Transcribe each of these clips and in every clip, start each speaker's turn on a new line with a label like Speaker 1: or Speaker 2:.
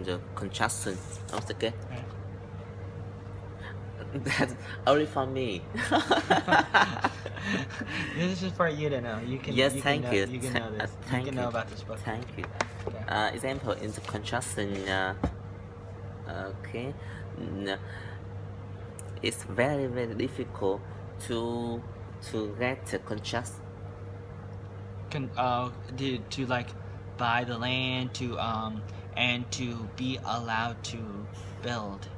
Speaker 1: in the construction of the game.
Speaker 2: Right.
Speaker 1: That's only for me.
Speaker 2: This is for you to know. You can.
Speaker 1: Yes,
Speaker 2: You can
Speaker 1: thank
Speaker 2: know.
Speaker 1: you.
Speaker 2: You can know this. You
Speaker 1: Thank
Speaker 2: can
Speaker 1: you.
Speaker 2: know about this book.
Speaker 1: Thank you.
Speaker 2: Okay.
Speaker 1: Example in the construction. Okay. N- It's very difficult to get the contract.
Speaker 2: To like buy the land and to be allowed to build.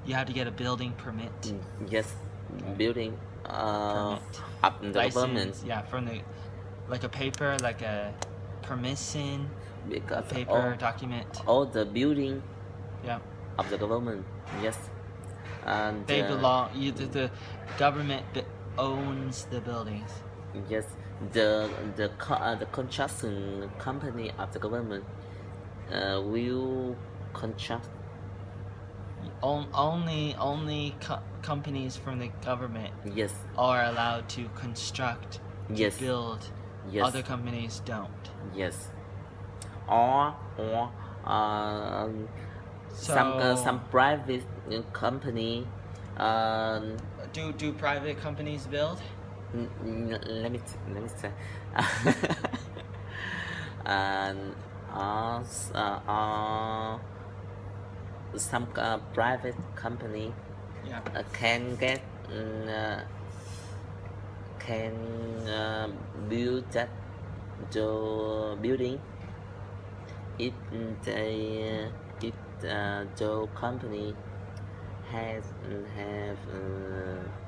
Speaker 2: You have to get a building permit.
Speaker 1: Yes, building
Speaker 2: Permit.
Speaker 1: up in the government.
Speaker 2: License. Yeah, from the like a paper, like a permission, a
Speaker 1: Because
Speaker 2: paper document.
Speaker 1: all the building
Speaker 2: Yeah.
Speaker 1: of the government. Yes, and
Speaker 2: They belong. The government owns the buildings.
Speaker 1: yes, the construction company of the government will construct.
Speaker 2: Only companies from the government
Speaker 1: Yes,
Speaker 2: are allowed to construct, to
Speaker 1: Yes.
Speaker 2: build.
Speaker 1: Yes.
Speaker 2: Other companies don't.
Speaker 1: yes, or
Speaker 2: So
Speaker 1: some private company.
Speaker 2: Do private companies build?
Speaker 1: Let me say. And some private company
Speaker 2: Yeah.
Speaker 1: can get can build that the building if they if the company have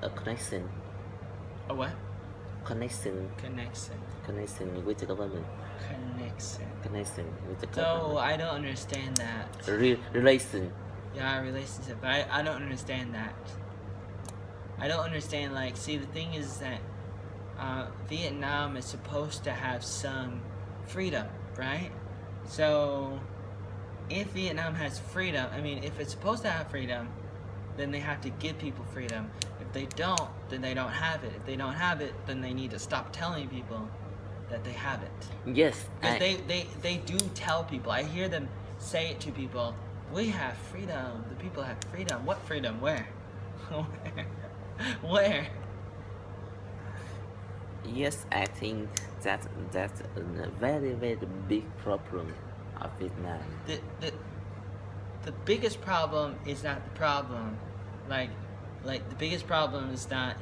Speaker 1: a connection
Speaker 2: A what?
Speaker 1: connection with the government. Connection with the
Speaker 2: So
Speaker 1: government.
Speaker 2: I don't understand that.
Speaker 1: Relation.
Speaker 2: Yeah, relationship. But I don't understand that. I don't understand. Like, see, the thing is that Vietnam is supposed to have some freedom, right? So if Vietnam has freedom, I mean, if it's supposed to have freedom, then they have to give people freedom. If they don't, then they don't have it. If they don't have it, then they need to stop telling people that they have it.
Speaker 1: Yes.
Speaker 2: Because they do tell people. I hear them say it to people. We have freedom. The people have freedom. What freedom? Where? Where?
Speaker 1: Yes, I think that's a very big problem of Vietnam.
Speaker 2: The biggest problem is not the problem. Like the biggest problem is not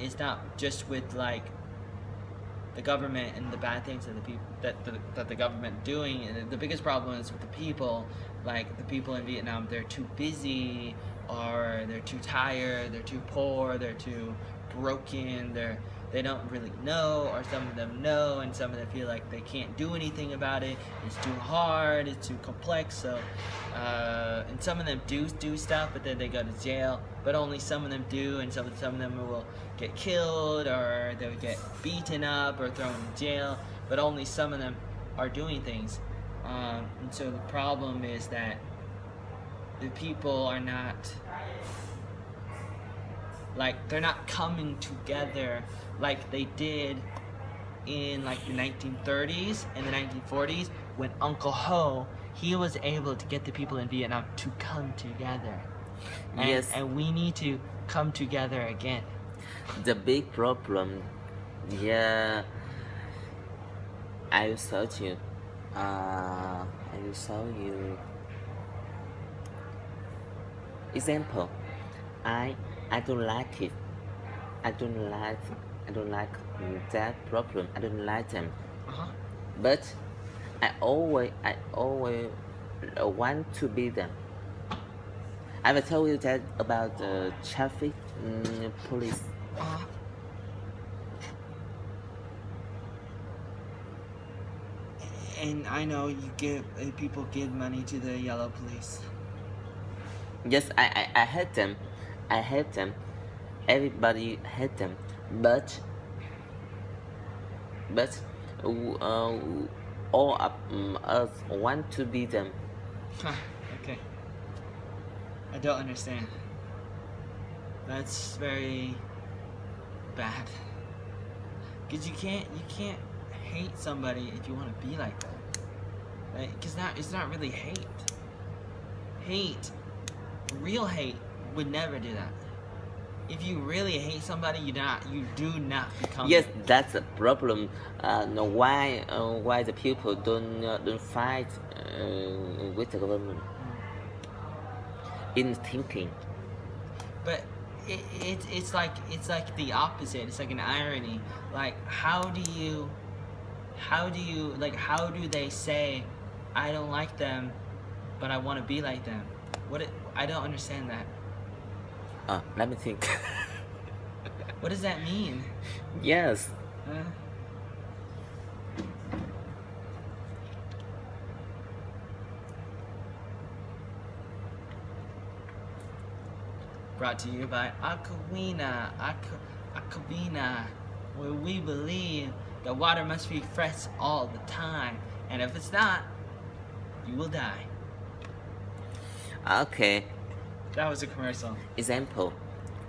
Speaker 2: just with like the government and the bad things that the people that the government doing. And the biggest problem is with the people. Like the people in Vietnam, they're too busy, or they're too tired, they're too poor, they're too broken, they don't really know, or some of them know and some of them feel like they can't do anything about it. It's too hard, it's too complex. So and some of them do stuff, but then they go to jail. But only some of them do, and some of them will get killed, or they'll get beaten up or thrown in jail. But only some of them are doing things. And so the problem is that the people are not, like, they're not coming together like they did in like the 1930s and the 1940s when Uncle Ho, he was able to get the people in Vietnam to come together.
Speaker 1: Yes.
Speaker 2: And we need to come together again.
Speaker 1: The big problem, yeah, I will show you. Example. I don't like it. I don't like that problem. I don't like them. But I always want to be them. I will tell you that about the traffic police.
Speaker 2: And I know people give money to the yellow police.
Speaker 1: Yes, I hate them. I hate them. Everybody hate them. But all of us want to be them.
Speaker 2: Okay. I don't understand. That's very bad. Because you can't hate somebody if you want to be like them. Right? Because it's not really hate. real hate would never do that. If you really hate somebody, you do not become
Speaker 1: Yes,
Speaker 2: it.
Speaker 1: that's the problem. No, why the people don't fight with the government in thinking.
Speaker 2: But it's like the opposite. It's like an irony. Like how do they say I don't like them, but I want to be like them? I don't understand that.
Speaker 1: Let me think.
Speaker 2: What does that mean?
Speaker 1: Yes.
Speaker 2: Brought to you by Aquavina, where we believe that water must be fresh all the time, and if it's not, you will die.
Speaker 1: Okay.
Speaker 2: That was a commercial.
Speaker 1: Example,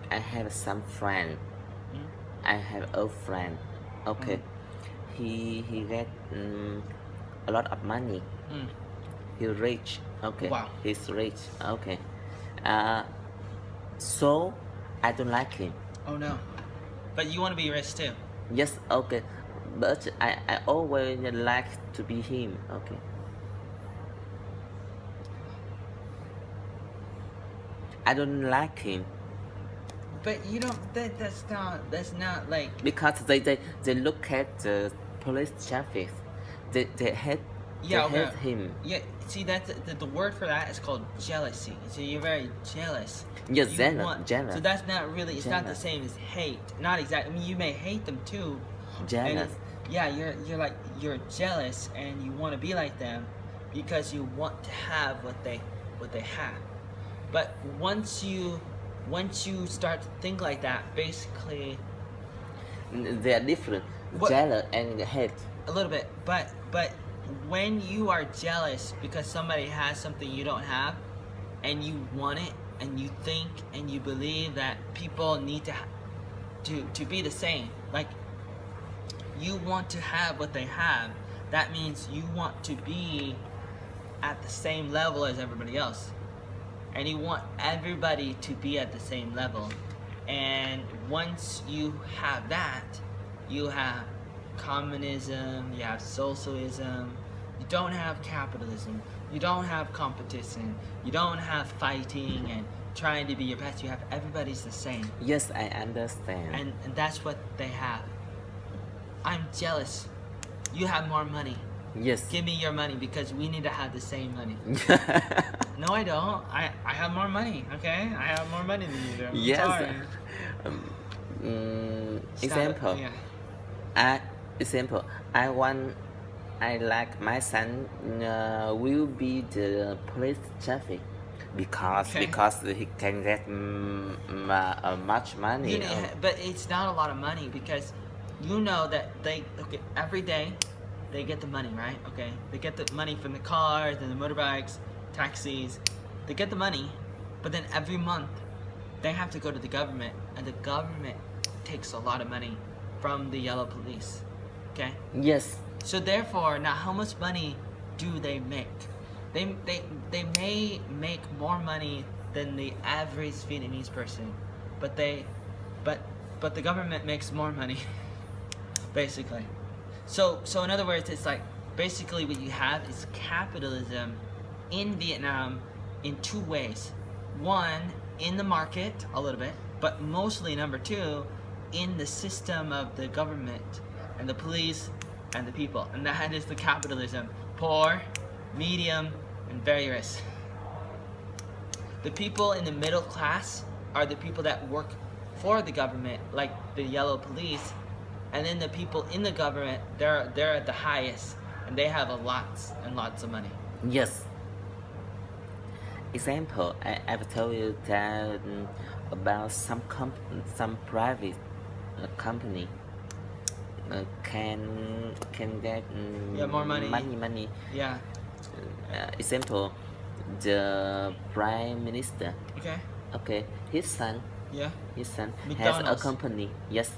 Speaker 1: I have some friend. I have a friend. Okay. He get a lot of money. He's rich. Okay.
Speaker 2: Wow.
Speaker 1: He's rich. Okay. So I don't like him.
Speaker 2: Oh no. But you want to be rich too.
Speaker 1: Yes. Okay. But I always like to be him. Okay. I don't like him
Speaker 2: But you don't. That's not like.
Speaker 1: because they look at the police traffic. They hate
Speaker 2: Yeah.
Speaker 1: they
Speaker 2: Okay.
Speaker 1: hate him.
Speaker 2: Yeah. See, that's the word for that is called jealousy. So you're very jealous.
Speaker 1: Yes,
Speaker 2: You
Speaker 1: jealous. Jealous.
Speaker 2: So that's not really. It's not the
Speaker 1: Jealous.
Speaker 2: same as hate. Not exactly. I mean, you may hate them too. And
Speaker 1: Jealous.
Speaker 2: yeah, you're jealous and you want to be like them because you want to have what they have. But once you start to think like that, basically
Speaker 1: They are different.
Speaker 2: What-
Speaker 1: Jealous and hate.
Speaker 2: a little bit. But when you are jealous because somebody has something you don't have, and you want it, and you think and you believe that people need to be the same, like you want to have what they have, that means you want to be at the same level as everybody else. And you want everybody to be at the same level. And once you have that, you have communism, you have socialism, you don't have capitalism, you don't have competition, you don't have fighting and trying to be your best. You have everybody's the same.
Speaker 1: Yes, I understand.
Speaker 2: And that's what they have. I'm jealous. You have more money.
Speaker 1: Yes.
Speaker 2: Give me your money because we need to have the same money. No, I don't. I have more money, okay? I have more money than you do. I'm
Speaker 1: Yes.
Speaker 2: sorry.
Speaker 1: Example.
Speaker 2: Yeah.
Speaker 1: Example. I like my son will be the police traffic because
Speaker 2: Okay.
Speaker 1: he can get much money.
Speaker 2: You know, but it's not a lot of money because you know that every day they get the money, right? Okay, they get the money from the cars and the motorbikes, taxis. They get the money, but then every month they have to go to the government, and the government takes a lot of money from the yellow police. Okay.
Speaker 1: Yes.
Speaker 2: So therefore, now how much money do they make? They may make more money than the average Vietnamese person, but the government makes more money, basically. So in other words, it's like basically what you have is capitalism in Vietnam in two ways. One, in the market a little bit, but mostly number two, in the system of the government and the police and the people. And that is the capitalism. Poor, medium, and very rich. The people in the middle class are the people that work for the government, like the yellow police. And then the people in the government, they're at the highest, and they have lots and lots of money.
Speaker 1: Yes. Example, I've told you that about some private company can get
Speaker 2: more money.
Speaker 1: money.
Speaker 2: Yeah.
Speaker 1: Example, the prime minister.
Speaker 2: Okay.
Speaker 1: His son
Speaker 2: Yeah.
Speaker 1: has a
Speaker 2: McDonald's.
Speaker 1: company. Yes.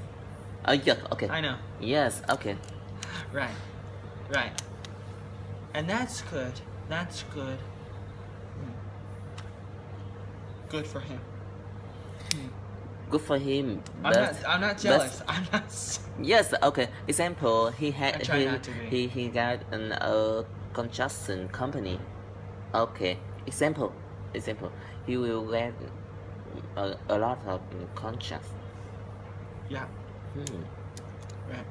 Speaker 1: Yeah. Okay.
Speaker 2: I know.
Speaker 1: Yes. Okay.
Speaker 2: Right. And that's good. That's good. Good for him.
Speaker 1: Good for him.
Speaker 2: I'm not jealous. I'm not.
Speaker 1: Yes. Okay. Example. He
Speaker 2: I try not to be.
Speaker 1: He got a construction company. Okay. Example. He will get a lot of contracts.
Speaker 2: Yeah. Right.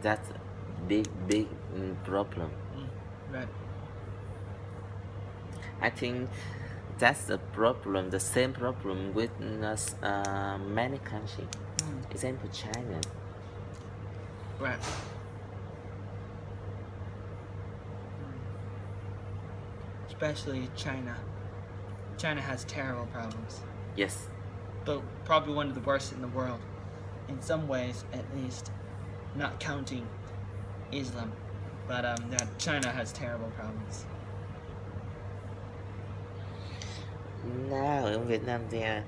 Speaker 1: That's a big problem.
Speaker 2: Right.
Speaker 1: I think that's the problem, the same problem with many countries. Example, China.
Speaker 2: Right. Especially China. China has terrible problems.
Speaker 1: Yes.
Speaker 2: But probably one of the worst in the world. In some ways, at least. Not counting Islam. But yeah, China has terrible problems.
Speaker 1: Now in Vietnam there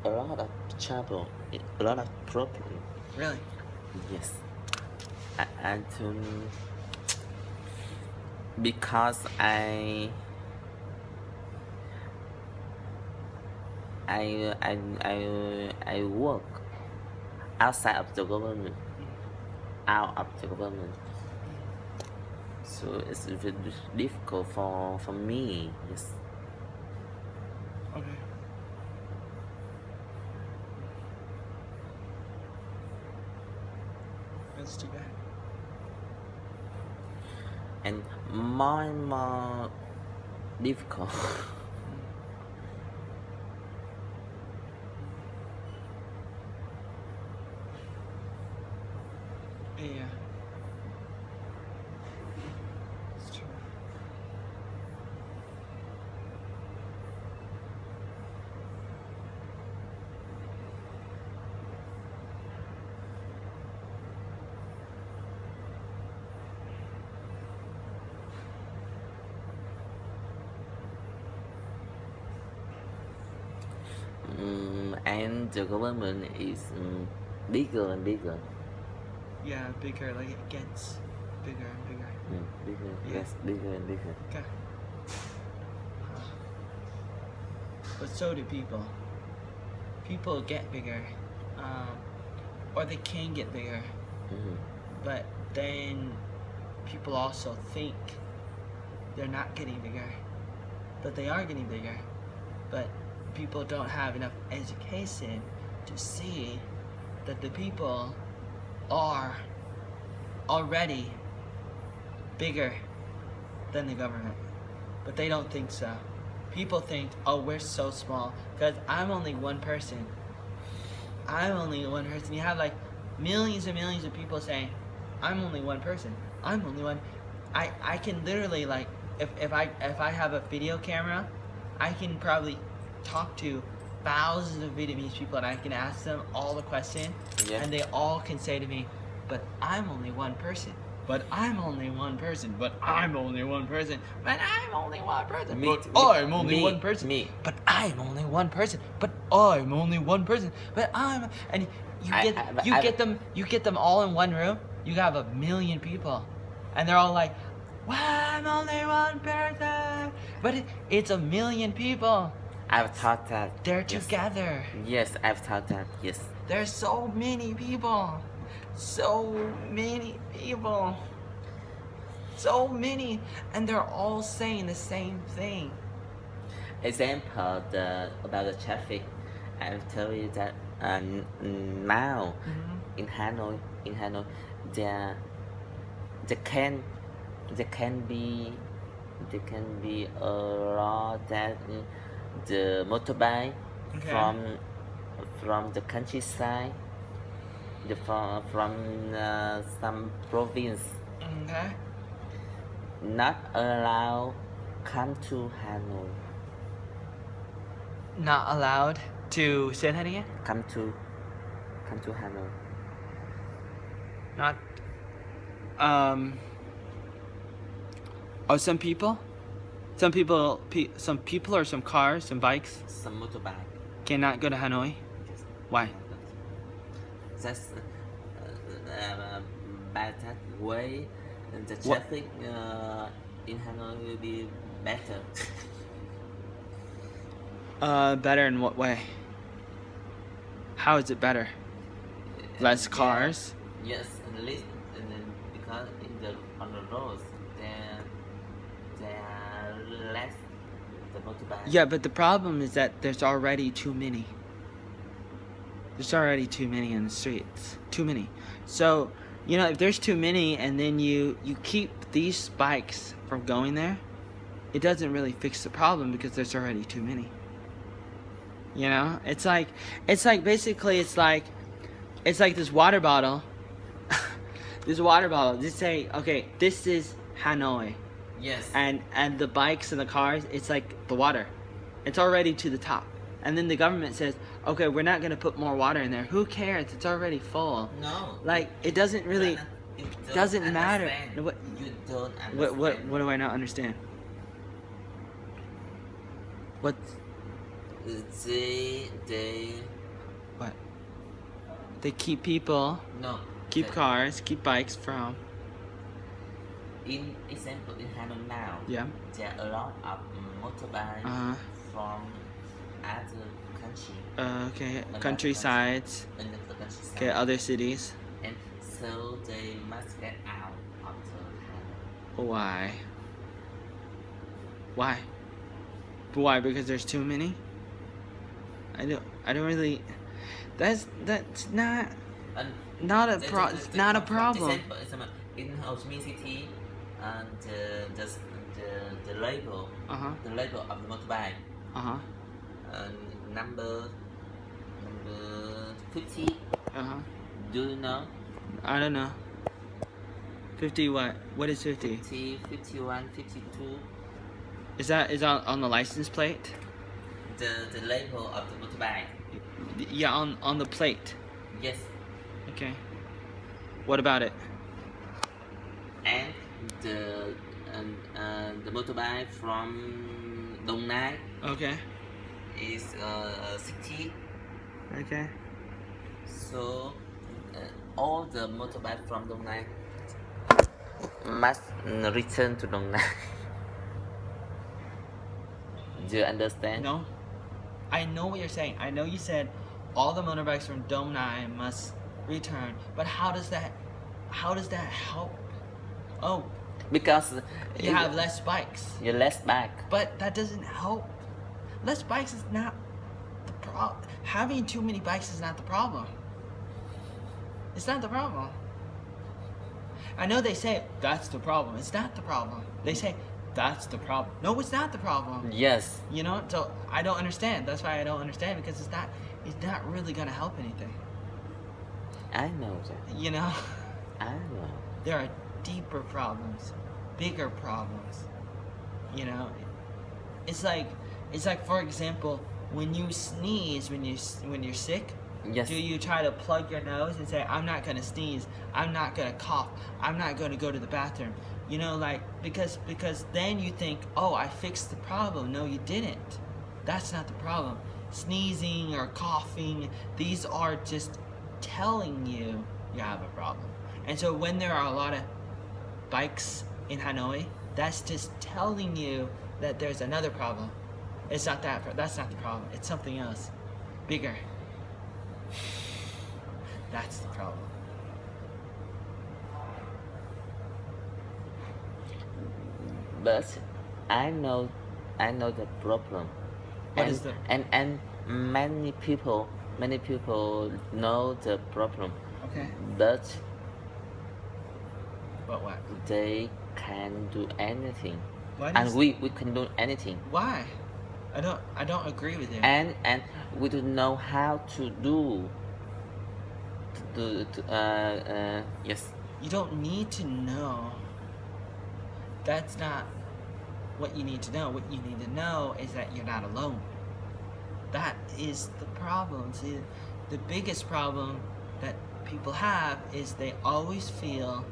Speaker 1: are a lot of trouble, a lot of problem.
Speaker 2: Really?
Speaker 1: Yes. And because I work outside of the government, so it's very difficult for me. Yes.
Speaker 2: Okay. That's too bad.
Speaker 1: And more difficult.
Speaker 2: Yeah. It's true.
Speaker 1: And the government is bigger and bigger.
Speaker 2: Yeah, bigger. Like it gets bigger and bigger.
Speaker 1: Bigger.
Speaker 2: Yeah.
Speaker 1: Yes, bigger and bigger.
Speaker 2: Okay. But so do people. People get bigger, or they can get bigger. But then people also think they're not getting bigger, but they are getting bigger. But people don't have enough education to see that the people are already bigger than the government. But they don't think so. People think, oh, we're so small, because I'm only one person. You have like millions and millions of people saying, I'm only one person. I'm only one. I can literally, like, if I have a video camera, I can probably talk to thousands of Vietnamese people and I can ask them all the questions, and they all can say to me, but I'm only one person. But I'm only one person. But I'm only one person. But I'm only one person. But I'm only one person. But I'm only one person. But I'm only one person. But I'm, and you get them all in one room. You have 1 million people, and they're all like, "Well, I'm only one person." But it's 1 million people.
Speaker 1: I've thought that.
Speaker 2: They're together.
Speaker 1: Yes, I've thought that. Yes.
Speaker 2: There's so many people. So many people. So many. And they're all saying the same thing.
Speaker 1: Example about the traffic. I'll tell you that now in Hanoi, there can be a lot that the motorbike from the countryside, from some province, not allowed come to Hanoi.
Speaker 2: Not allowed to say that again?
Speaker 1: Come to Hanoi.
Speaker 2: Not some people or some cars, some bikes,
Speaker 1: some motorbike
Speaker 2: cannot go to Hanoi.
Speaker 1: Yes.
Speaker 2: Why?
Speaker 1: That's by that way The
Speaker 2: What?
Speaker 1: traffic in Hanoi will be better.
Speaker 2: Better in what way? How is it better? Less
Speaker 1: Yeah,
Speaker 2: cars?
Speaker 1: yes, at least, and then because on the roads there are less the motorbike.
Speaker 2: Yeah, but the problem is that there's already too many. There's already too many in the streets. Too many. So, if there's too many and then you keep these bikes from going there, it doesn't really fix the problem because there's already too many. It's like basically it's like this water bottle. This water bottle. Just say, okay, this is Hanoi.
Speaker 1: Yes.
Speaker 2: And the bikes and the cars, it's like the water. It's already to the top. And then the government says, okay, we're not going to put more water in there. Who cares? It's already full.
Speaker 1: No.
Speaker 2: Like, it doesn't really, doesn't matter.
Speaker 1: What, you don't understand.
Speaker 2: What do I not understand? What?
Speaker 1: They
Speaker 2: What? They keep people,
Speaker 1: no.
Speaker 2: keep cars, keep bikes from.
Speaker 1: In example, in Hanoi now,
Speaker 2: Yeah.
Speaker 1: there are a lot of motorbikes from other country.
Speaker 2: Okay, countrysides.
Speaker 1: In the countryside.
Speaker 2: Okay, other cities.
Speaker 1: And so they must get out of the Hanoi.
Speaker 2: Why? Why? Why? Because there's too many? I don't really. That's not a it's not a problem.
Speaker 1: Example, in Ho Chi Minh City, and the label, the label of the motorbike, number 50. Do you know?
Speaker 2: I don't know. 50 what? What is 50?
Speaker 1: 50, 51, 52.
Speaker 2: Is that on the license plate?
Speaker 1: The label of the motorbike.
Speaker 2: Yeah, on the plate.
Speaker 1: Yes.
Speaker 2: Okay. What about it?
Speaker 1: And the motorbike from Dong Nai.
Speaker 2: Okay.
Speaker 1: Is 60.
Speaker 2: Okay.
Speaker 1: So all the motorbike from Dong Nai must return to Dong Nai. Do you understand?
Speaker 2: No. I know what you're saying. I know you said all the motorbikes from Dong Nai must return, but how does that help? Oh,
Speaker 1: because
Speaker 2: you have less bikes.
Speaker 1: You're less bike.
Speaker 2: But that doesn't help. Less bikes is not the problem. Having too many bikes is not the problem. It's not the problem. I know they say that's the problem. It's not the problem. They say that's the problem. No, it's not the problem.
Speaker 1: Yes.
Speaker 2: So I don't understand. That's why I don't understand, because it's not really gonna help anything.
Speaker 1: I know that. I know.
Speaker 2: There are deeper problems, bigger problems. It's like for example, when you sneeze, when you're sick.
Speaker 1: Yes.
Speaker 2: Do you try to plug your nose and say, I'm not gonna sneeze, I'm not gonna cough, I'm not gonna go to the bathroom? Because then you think, oh, I fixed the problem. No, you didn't. That's not the problem. Sneezing or coughing, these are just telling you have a problem. And so when there are a lot of bikes in Hanoi, that's just telling you that there's another problem. It's not that's not the problem. It's something else, bigger. That's the problem.
Speaker 1: But I know the problem.
Speaker 2: What is the?
Speaker 1: And many people know the problem.
Speaker 2: Okay.
Speaker 1: But
Speaker 2: what?
Speaker 1: They can do anything.
Speaker 2: And
Speaker 1: we can do anything.
Speaker 2: Why? I don't agree with you.
Speaker 1: And we don't know how to do. Yes.
Speaker 2: You don't need to know. That's not what you need to know. What you need to know is that you're not alone. That is the problem. See, the biggest problem that people have is they always feel,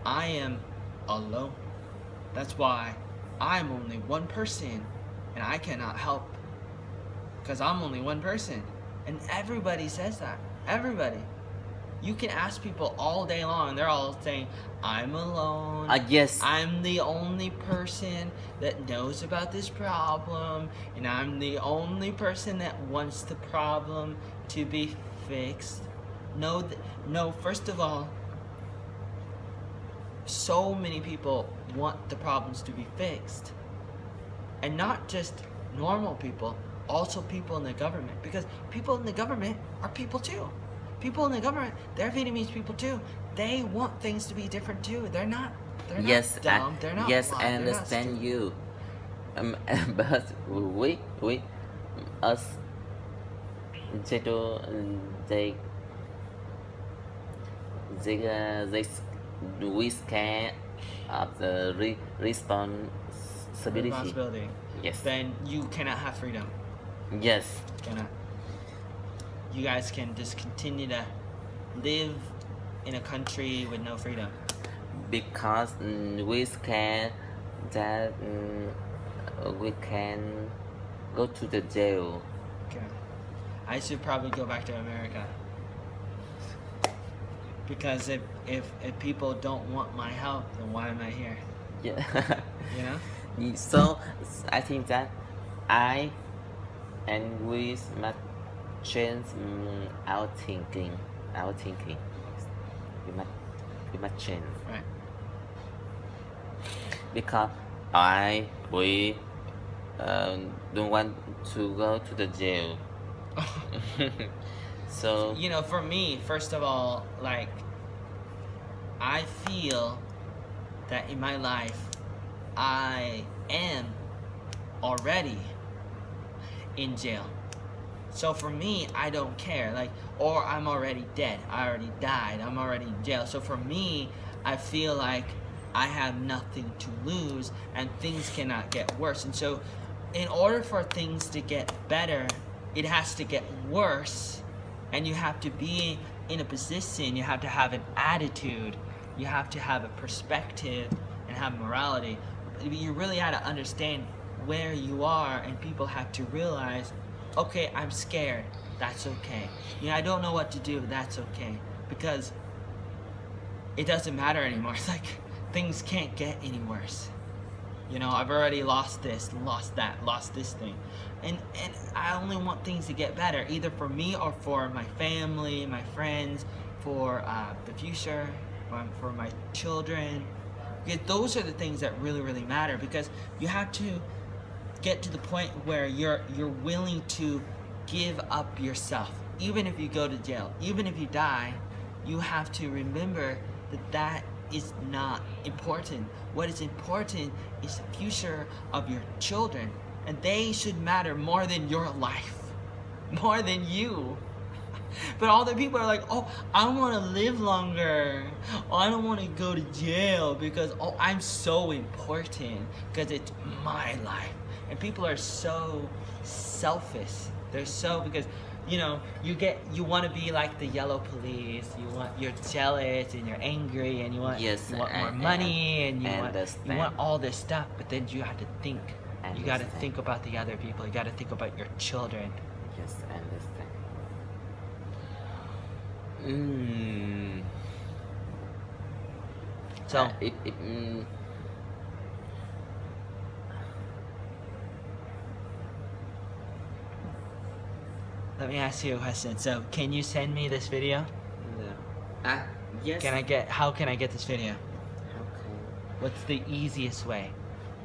Speaker 2: I am alone. That's why I'm only one person and I cannot help, because I'm only one person. And everybody says that. Everybody. You can ask people all day long. They're all saying, I'm alone.
Speaker 1: Yes.
Speaker 2: I'm the only person that knows about this problem. And I'm the only person that wants the problem to be fixed. No, first of all, so many people want the problems to be fixed. And not just normal people, also people in the government. Because people in the government are people too. People in the government, they're Vietnamese people too. They want things to be different too. They're not
Speaker 1: Yes,
Speaker 2: dumb. They're not
Speaker 1: yes,
Speaker 2: blind,
Speaker 1: I
Speaker 2: they're not
Speaker 1: understand
Speaker 2: stupid.
Speaker 1: you. But we us they do they we scared of the responsibility. Yes.
Speaker 2: Then you cannot have freedom.
Speaker 1: Yes.
Speaker 2: Cannot. You guys can just continue to live in a country with no freedom.
Speaker 1: Because we scared that we can go to the jail.
Speaker 2: Okay. I should probably go back to America. Because if people don't want my help, then why am I here?
Speaker 1: Yeah.
Speaker 2: You know?
Speaker 1: So I think that I and we must change our thinking. We must change.
Speaker 2: Right.
Speaker 1: Because we don't want to go to the jail. So
Speaker 2: you know, for me, first of all, like, I feel that in my life I am already in jail. So for me, I don't care, like, or I'm already dead, I already died, I'm already in jail. So for me, I feel like I have nothing to lose and things cannot get worse. And so in order for things to get better, it has to get worse, and you have to be in a position, you have to have an attitude, you have to have a perspective and have morality. You really have to understand where you are, and people have to realize, okay, I'm scared, that's okay. You know, I don't know what to do, that's okay. Because it doesn't matter anymore. It's like things can't get any worse. You know, I've already lost this, lost that, lost this thing. And I only want things to get better, either for me or for my family, my friends, for the future, for my children. Because those are the things that really, really matter. Because you have to get to the point where you're willing to give up yourself. Even if you go to jail, even if you die, you have to remember that that is not important. What is important is the future of your children, and they should matter more than your life, more than you. But all the people are like, oh, I want to live longer. Oh, I don't want to go to jail because, oh, I'm so important because it's my life. And people are so selfish. They're so, because, you know, you want to be like the yellow police. You're jealous and you're angry and you want more money and you want all this stuff. But then you have to think. You got to think about the other people. You got to think about your children.
Speaker 1: Yes, I understand.
Speaker 2: So let me ask you a question. So can you send me this video?
Speaker 1: No. Yes.
Speaker 2: How can I get this video?
Speaker 1: Okay.
Speaker 2: What's the easiest way?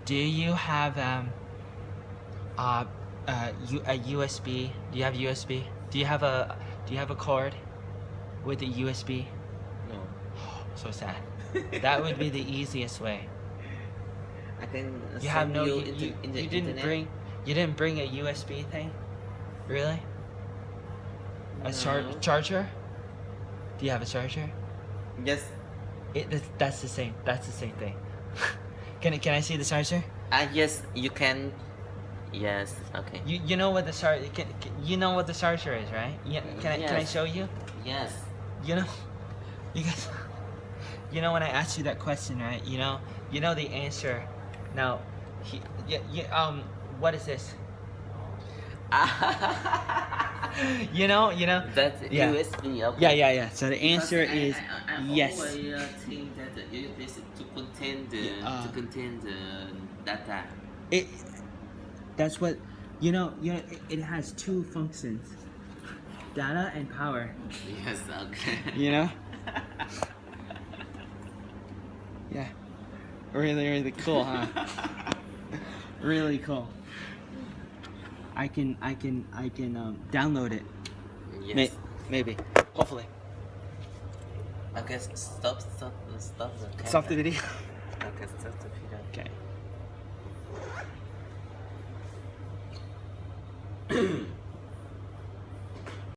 Speaker 2: Do you have a USB? Do you have USB? Do you have a cord with a USB?
Speaker 1: No.
Speaker 2: So sad. That would be the easiest way.
Speaker 1: I can
Speaker 2: You have
Speaker 1: send
Speaker 2: no.
Speaker 1: you
Speaker 2: You
Speaker 1: in the
Speaker 2: didn't
Speaker 1: internet.
Speaker 2: You didn't bring a USB thing? Really? A charger? Do you have a charger?
Speaker 1: Yes.
Speaker 2: That's the same. That's the same thing. Can I see the charger?
Speaker 1: Yes, you can. Yes. Okay.
Speaker 2: You know what the charger? You know what the charger is, right? Can I show you?
Speaker 1: Yes.
Speaker 2: You know, you guys. You know when I asked you that question, right? You know the answer. Now, what is this? You know.
Speaker 1: That's
Speaker 2: Yeah.
Speaker 1: USB. Okay.
Speaker 2: Yeah. So the answer
Speaker 1: Because
Speaker 2: is
Speaker 1: I
Speaker 2: yes.
Speaker 1: always think that the USB is to contain the data.
Speaker 2: It. That's what. It has two functions: data and power.
Speaker 1: Yes. Okay.
Speaker 2: You know. Yeah. Really cool, huh? Really cool. I can download it.
Speaker 1: Yes.
Speaker 2: Maybe. Hopefully.
Speaker 1: Okay. Stop the camera.
Speaker 2: Stop the video.
Speaker 1: Okay. Stop the video.
Speaker 2: Okay.